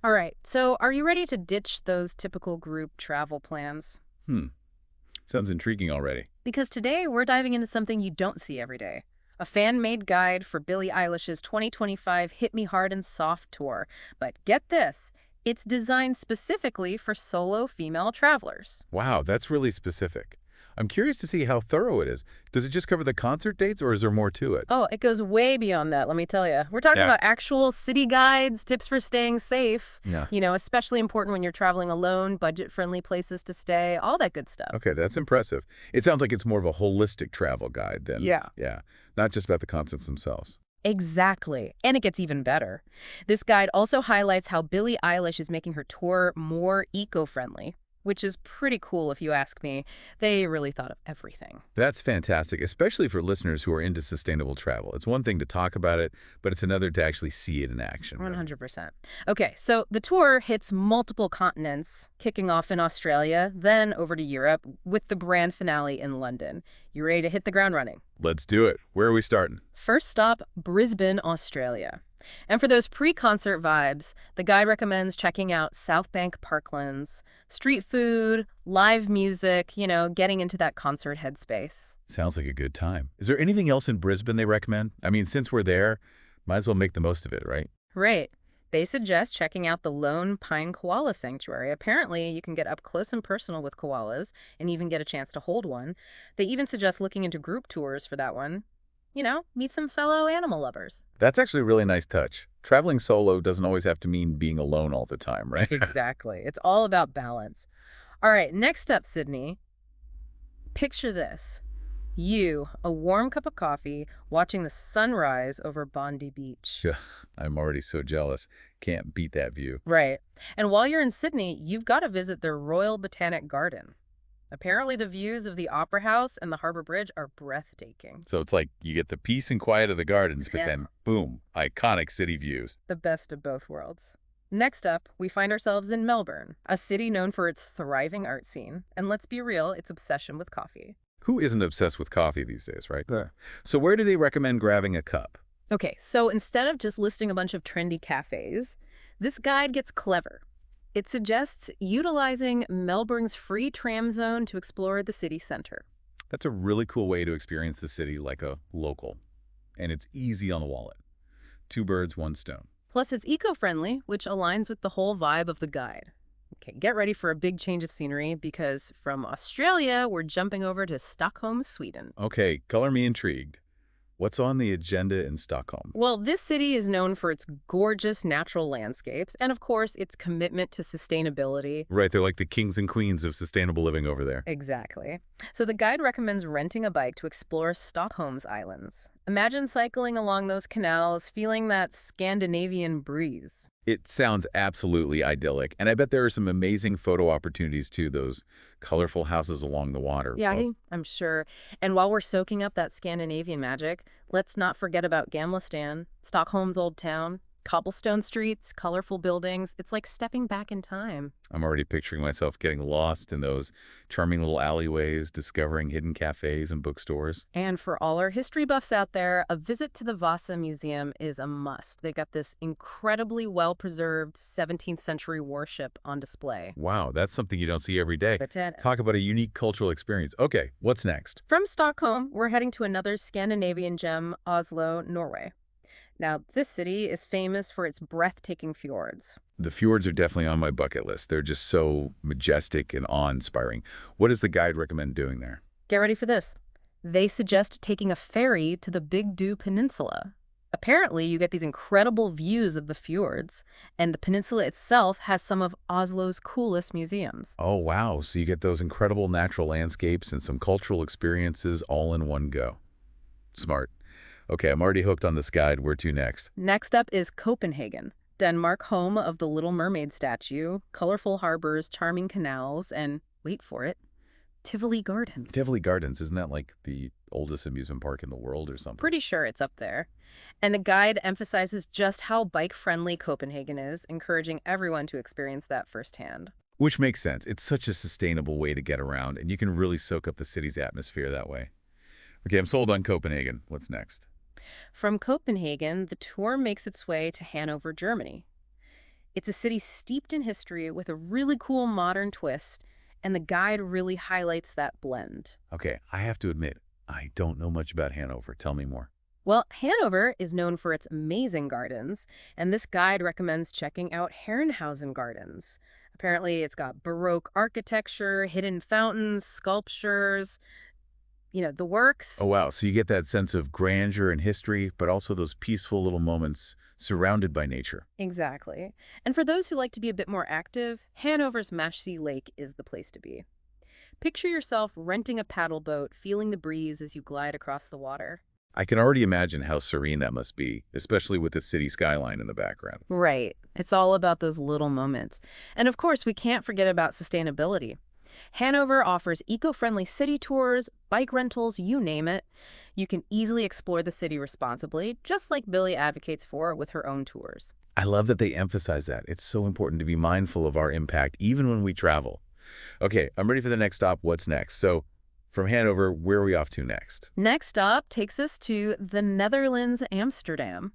All right, so are you ready to ditch those typical group travel plans? Hmm. Sounds intriguing already. Because today we're diving into something you don't see every day. A fan-made guide for Billie Eilish's 2025 Hit Me Hard and Soft tour. But get this, it's designed specifically for solo female travelers. Wow, that's really specific. I'm curious to see how thorough it is. Does it just cover the concert dates or is there more to it? Oh, it goes way beyond that, let me tell you. We're talking Yeah. about actual city guides, tips for staying safe, Yeah. especially important when you're traveling alone, budget-friendly places to stay, all that good stuff. Okay, that's impressive. It sounds like it's more of a holistic travel guide than, Yeah. yeah, not just about the concerts themselves. Exactly. And it gets even better. This guide also highlights how Billie Eilish is making her tour more eco-friendly, which is pretty cool if you ask me. They really thought of everything. That's fantastic, especially for listeners who are into sustainable travel. It's one thing to talk about it, but it's another to actually see it in action, right? 100%. Okay, so the tour hits multiple continents, kicking off in Australia, then over to Europe, with the grand finale in London. You ready to hit the ground running? Let's do it. Where are we starting? First stop, Brisbane, Australia. And for those pre-concert vibes, the guide recommends checking out South Bank Parklands, street food, live music, getting into that concert headspace. Sounds like a good time. Is there anything else in Brisbane they recommend? I mean, since we're there, might as well make the most of it, right? Right. They suggest checking out the Lone Pine Koala Sanctuary. Apparently, you can get up close and personal with koalas and even get a chance to hold one. They even suggest looking into group tours for that one. Meet some fellow animal lovers. That's actually a really nice touch. Traveling solo doesn't always have to mean being alone all the time, right? Exactly. It's all about balance. All right, next up, Sydney. Picture this. You, a warm cup of coffee, watching the sunrise over Bondi Beach. Ugh, I'm already so jealous. Can't beat that view. Right. And while you're in Sydney, you've got to visit the Royal Botanic Garden. Apparently, the views of the Opera House and the Harbor Bridge are breathtaking. So it's like you get the peace and quiet of the gardens, but Yeah. then, boom, iconic city views. The best of both worlds. Next up, we find ourselves in Melbourne, a city known for its thriving art scene, and let's be real, its obsession with coffee. Who isn't obsessed with coffee these days, right? Yeah. So where do they recommend grabbing a cup? Okay, so instead of just listing a bunch of trendy cafes, this guide gets clever. It suggests utilizing Melbourne's free tram zone to explore the city center. That's a really cool way to experience the city like a local. And it's easy on the wallet. Two birds, one stone. Plus, it's eco-friendly, which aligns with the whole vibe of the guide. Okay, get ready for a big change of scenery because from Australia, we're jumping over to Stockholm, Sweden. Okay, color me intrigued. What's on the agenda in Stockholm? Well, this city is known for its gorgeous natural landscapes and, of course, its commitment to sustainability. Right, they're like the kings and queens of sustainable living over there. Exactly. So the guide recommends renting a bike to explore Stockholm's islands. Imagine cycling along those canals, feeling that Scandinavian breeze. It sounds absolutely idyllic, and I bet there are some amazing photo opportunities too, those colorful houses along the water. Yeah, Oh, I'm sure. And while we're soaking up that Scandinavian magic, let's not forget about Gamla, Stockholm's old town. Cobblestone streets, colorful buildings. It's like stepping back in time. I'm already picturing myself getting lost in those charming little alleyways, discovering hidden cafes and bookstores. And for all our history buffs out there, a visit to the Vasa Museum is a must. They've got this incredibly well-preserved 17th century warship on display. Wow, that's something you don't see every day. But Talk about a unique cultural experience. Okay, what's next? from Stockholm, we're heading to another Scandinavian gem, Oslo, Norway. Now, this city is famous for its breathtaking fjords. The fjords are definitely on my bucket list. They're just so majestic and awe-inspiring. What does the guide recommend doing there? Get ready for this. They suggest taking a ferry to the Big Do Peninsula. Apparently, you get these incredible views of the fjords, and the peninsula itself has some of Oslo's coolest museums. Oh, wow. So you get those incredible natural landscapes and some cultural experiences all in one go. Smart. Okay, I'm already hooked on this guide. Where to next? Next up is Copenhagen, Denmark, home of the Little Mermaid statue, colorful harbors, charming canals, and, wait for it, Tivoli Gardens. Tivoli Gardens, isn't that like the oldest amusement park in the world or something? Pretty sure it's up there. And the guide emphasizes just how bike-friendly Copenhagen is, encouraging everyone to experience that firsthand. Which makes sense. It's such a sustainable way to get around, and you can really soak up the city's atmosphere that way. Okay, I'm sold on Copenhagen. What's next? From Copenhagen, the tour makes its way to Hanover, Germany. It's a city steeped in history with a really cool modern twist, and the guide really highlights that blend. Okay, I have to admit, I don't know much about Hanover. Tell me more. Well, Hanover is known for its amazing gardens, and this guide recommends checking out Herrenhausen Gardens. Apparently, it's got Baroque architecture, hidden fountains, sculptures, the Oh, works. wow. So you get that sense of grandeur and history, but also those peaceful little moments surrounded by nature. Exactly. And for those who like to be a bit more active, Hanover's Maschsee Lake is the place to be. Picture yourself renting a paddle boat, feeling the breeze as you glide across the water. I can already imagine how serene that must be, especially with the city skyline in the background. Right. It's all about those little moments. And of course, we can't forget about sustainability. Hanover offers eco-friendly city tours, bike rentals, you name it. You can easily explore the city responsibly, just like Billie advocates for with her own tours. I love that they emphasize that. It's so important to be mindful of our impact, even when we travel. Okay, I'm ready for the next stop. What's next? So, from Hanover, where are we off to next? Next up takes us to the Netherlands, Amsterdam.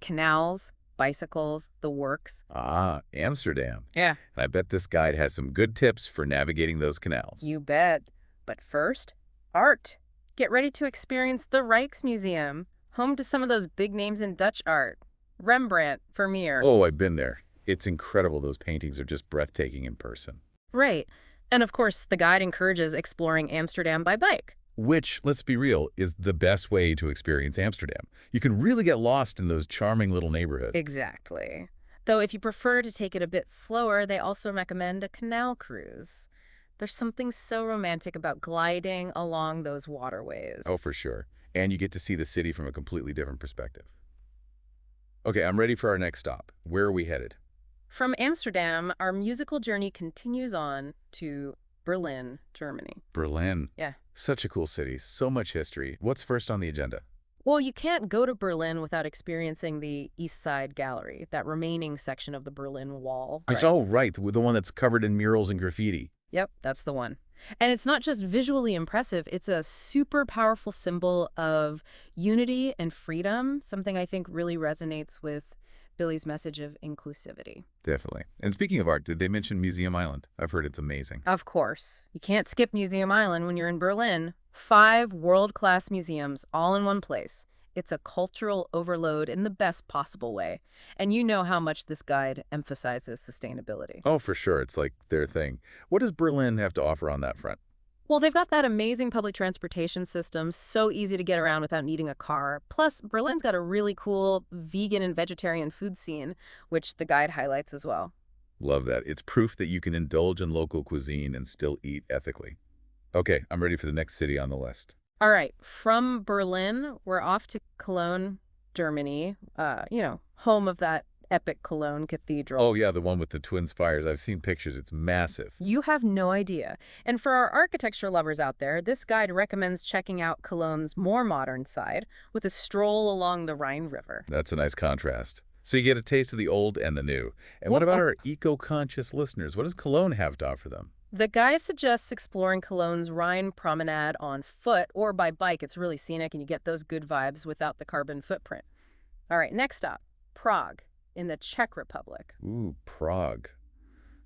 Canals, bicycles, the works. Ah, Amsterdam. Yeah. And I bet this guide has some good tips for navigating those canals. You bet. But first, art. Get ready to experience the Rijksmuseum, home to some of those big names in Dutch art. Rembrandt, Vermeer. Oh, I've been there. It's incredible. Those paintings are just breathtaking in person. Right. And of course, the guide encourages exploring Amsterdam by bike. Which, let's be real, is the best way to experience Amsterdam. You can really get lost in those charming little neighborhoods. Exactly. Though if you prefer to take it a bit slower, they also recommend a canal cruise. There's something so romantic about gliding along those waterways. Oh, for sure. And you get to see the city from a completely different perspective. Okay, I'm ready for our next stop. Where are we headed? From Amsterdam, our musical journey continues on to Berlin, Germany. Berlin. Yeah. Such a cool city, so much history. What's first on the agenda? Well, you can't go to Berlin without experiencing the East Side Gallery, that remaining section of the Berlin Wall. I saw, right, with the one that's covered in murals and graffiti. Yep, that's the one. And it's not just visually impressive, it's a super powerful symbol of unity and freedom, something I think really resonates with Billie's message of inclusivity. Definitely. And speaking of art, did they mention Museum Island? I've heard it's amazing. Of course. You can't skip Museum Island when you're in Berlin. 5 world-class museums all in one place. It's a cultural overload in the best possible way. And you know how much this guide emphasizes sustainability. Oh, for sure. It's like their thing. What does Berlin have to offer on that front? Well, they've got that amazing public transportation system, so easy to get around without needing a car. Plus, Berlin's got a really cool vegan and vegetarian food scene, which the guide highlights as well. Love that. It's proof that you can indulge in local cuisine and still eat ethically. Okay, I'm ready for the next city on the list. All right, from Berlin, we're off to Cologne, Germany, home of that epic Cologne Cathedral. Oh, yeah, the one with the twin spires. I've seen pictures. It's massive. You have no idea. And for our architecture lovers out there, this guide recommends checking out Cologne's more modern side with a stroll along the Rhine River. That's a nice contrast. So you get a taste of the old and the new. And what about our eco-conscious listeners? What does Cologne have to offer them? The guide suggests exploring Cologne's Rhine promenade on foot or by bike. It's really scenic and you get those good vibes without the carbon footprint. All right, next stop, Prague in the Czech Republic. Ooh, Prague.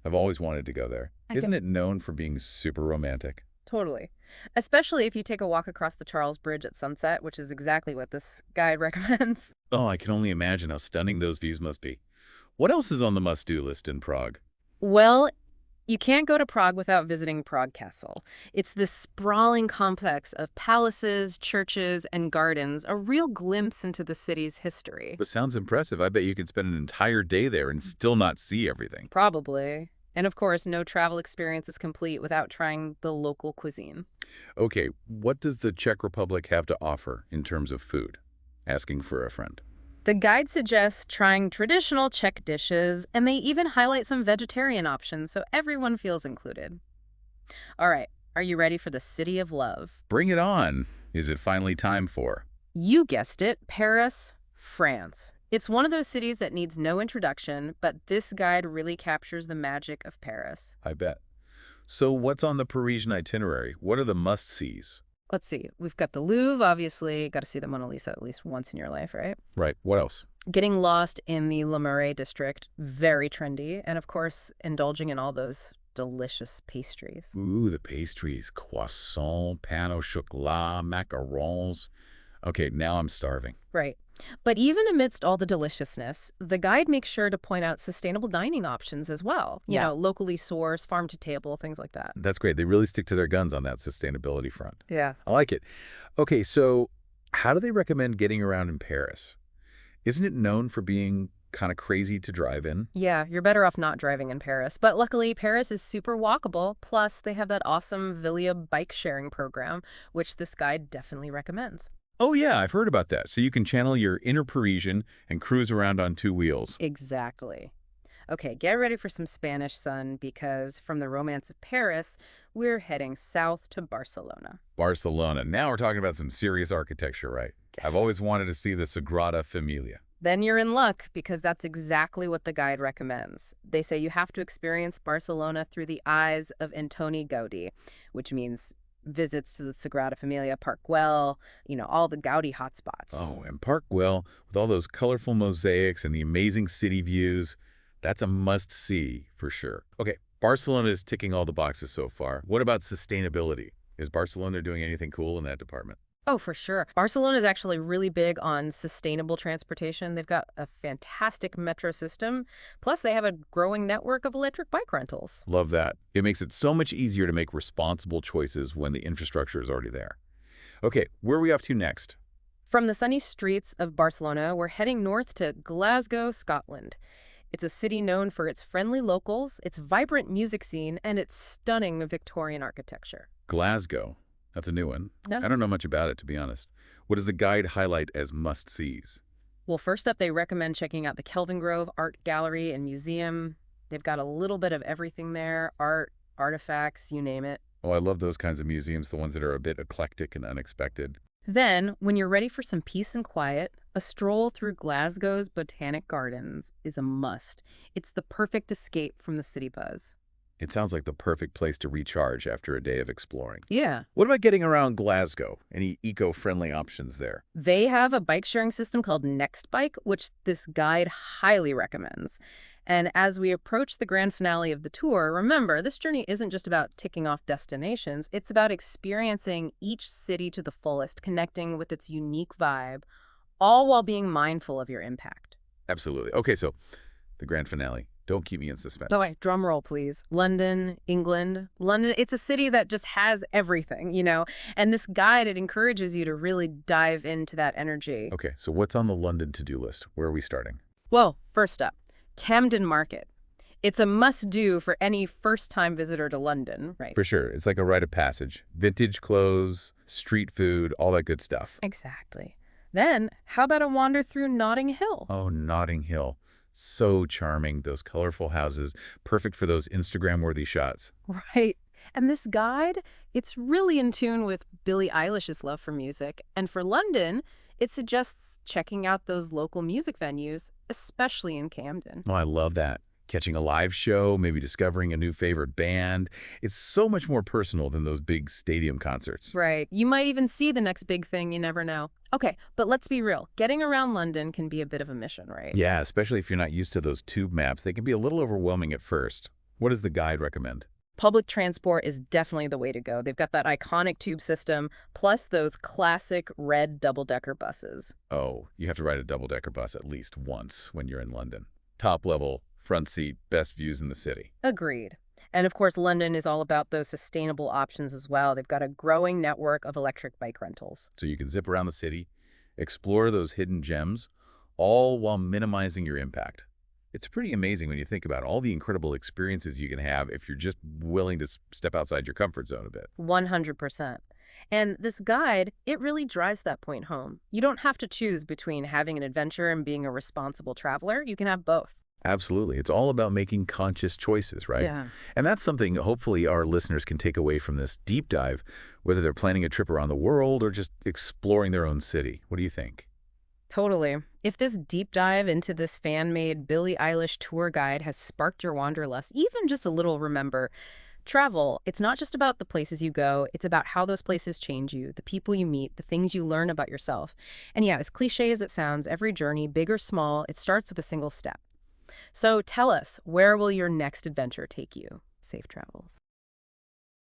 I've always wanted to go there. Isn't it known for being super romantic? Totally. Especially if you take a walk across the Charles Bridge at sunset, which is exactly what this guide recommends. Oh, I can only imagine how stunning those views must be. What else is on the must-do list in Prague? Well, you can't go to Prague without visiting Prague Castle. It's this sprawling complex of palaces, churches, and gardens, a real glimpse into the city's history. But sounds impressive. I bet you could spend an entire day there and still not see everything. Probably. And of course, no travel experience is complete without trying the local cuisine. Okay, what does the Czech Republic have to offer in terms of food? Asking for a friend. The guide suggests trying traditional Czech dishes, and they even highlight some vegetarian options so everyone feels included. All right, are you ready for the City of Love? Bring it on. Is it finally time for? You guessed it, Paris, France. It's one of those cities that needs no introduction, but this guide really captures the magic of Paris. I bet. So what's on the Parisian itinerary? What are the must-sees? Let's see. We've got the Louvre, obviously. Got to see the Mona Lisa at least once in your life, right? Right. What else? Getting lost in the Lemure district, very trendy, and of course, indulging in all those delicious pastries. Ooh, the pastries. Croissant, pain au chocolat, macarons. Okay, now I'm starving. Right. But even amidst all the deliciousness, the guide makes sure to point out sustainable dining options as well. Wow. Locally sourced, farm to table, things like that. That's great. They really stick to their guns on that sustainability front. Yeah. I like it. Okay, so how do they recommend getting around in Paris? Isn't it known for being kind of crazy to drive in? Yeah, you're better off not driving in Paris. But luckily, Paris is super walkable. Plus, they have that awesome Villia bike sharing program, which this guide definitely recommends. Oh, yeah, I've heard about that. So you can channel your inner Parisian and cruise around on two wheels. Exactly. Okay, get ready for some Spanish sun because from the romance of Paris, we're heading south to Barcelona. Barcelona. Now we're talking about some serious architecture, right? I've always wanted to see the Sagrada Familia. Then you're in luck because that's exactly what the guide recommends. They say you have to experience Barcelona through the eyes of Antoni Gaudí, which means visits to the Sagrada Familia, Park Güell, all the Gaudí hotspots. Oh, and Park Güell, with all those colorful mosaics and the amazing city views, that's a must-see for sure. Okay, Barcelona is ticking all the boxes so far. What about sustainability? Is Barcelona doing anything cool in that department? Oh, for sure. Barcelona is actually really big on sustainable transportation. They've got a fantastic metro system. Plus, they have a growing network of electric bike rentals. Love that. It makes it so much easier to make responsible choices when the infrastructure is already there. Okay, where are we off to next? From the sunny streets of Barcelona, we're heading north to Glasgow, Scotland. It's a city known for its friendly locals, its vibrant music scene, and its stunning Victorian architecture. Glasgow. That's a new one. Yeah. I don't know much about it, to be honest. What does the guide highlight as must-sees? Well, first up, they recommend checking out the Kelvin Grove Art Gallery and Museum. They've got a little bit of everything there, art, artifacts, you name it. Oh, I love those kinds of museums, the ones that are a bit eclectic and unexpected. Then, when you're ready for some peace and quiet, a stroll through Glasgow's Botanic Gardens is a must. It's the perfect escape from the city buzz. It sounds like the perfect place to recharge after a day of exploring. Yeah. What about getting around Glasgow? Any eco-friendly options there? They have a bike sharing system called Nextbike, which this guide highly recommends. And as we approach the grand finale of the tour, remember, this journey isn't just about ticking off destinations. It's about experiencing each city to the fullest, connecting with its unique vibe, all while being mindful of your impact. Absolutely. Okay, so the grand finale. Don't keep me in suspense. Oh, wait, drum roll, please. London, England. London, it's a city that just has everything. And this guide, it encourages you to really dive into that energy. Okay, so what's on the London to-do list? Where are we starting? Well, first up, Camden Market. It's a must-do for any first-time visitor to London, right? For sure. It's like a rite of passage. Vintage clothes, street food, all that good stuff. Exactly. Then, how about a wander through Notting Hill? Oh, Notting Hill. So charming. Those colorful houses. Perfect for those Instagram-worthy shots. Right. And this guide, it's really in tune with Billie Eilish's love for music. And for London, it suggests checking out those local music venues, especially in Camden. Oh, I love that. Catching a live show, maybe discovering a new favorite band. It's so much more personal than those big stadium concerts. Right. You might even see the next big thing, you never know. Okay, but let's be real. Getting around London can be a bit of a mission, right? Yeah, especially if you're not used to those tube maps. They can be a little overwhelming at first. What does the guide recommend? Public transport is definitely the way to go. They've got that iconic tube system, plus those classic red double-decker buses. Oh, you have to ride a double-decker bus at least once when you're in London. Top level, front seat, best views in the city. Agreed. And of course, London is all about those sustainable options as well. They've got a growing network of electric bike rentals. So you can zip around the city, explore those hidden gems, all while minimizing your impact. It's pretty amazing when you think about all the incredible experiences you can have if you're just willing to step outside your comfort zone a bit. 100%. And this guide, it really drives that point home. You don't have to choose between having an adventure and being a responsible traveler. You can have both. Absolutely. It's all about making conscious choices, right? Yeah. And that's something hopefully our listeners can take away from this deep dive, whether they're planning a trip around the world or just exploring their own city. What do you think? Totally. If this deep dive into this fan-made Billie Eilish tour guide has sparked your wanderlust, even just a little, remember, Travel, it's not just about the places you go, it's about how those places change you, the people you meet, the things you learn about yourself. And yeah, as cliche as it sounds, every journey, big or small, it starts with a single step. So tell us, where will your next adventure take you? Safe travels.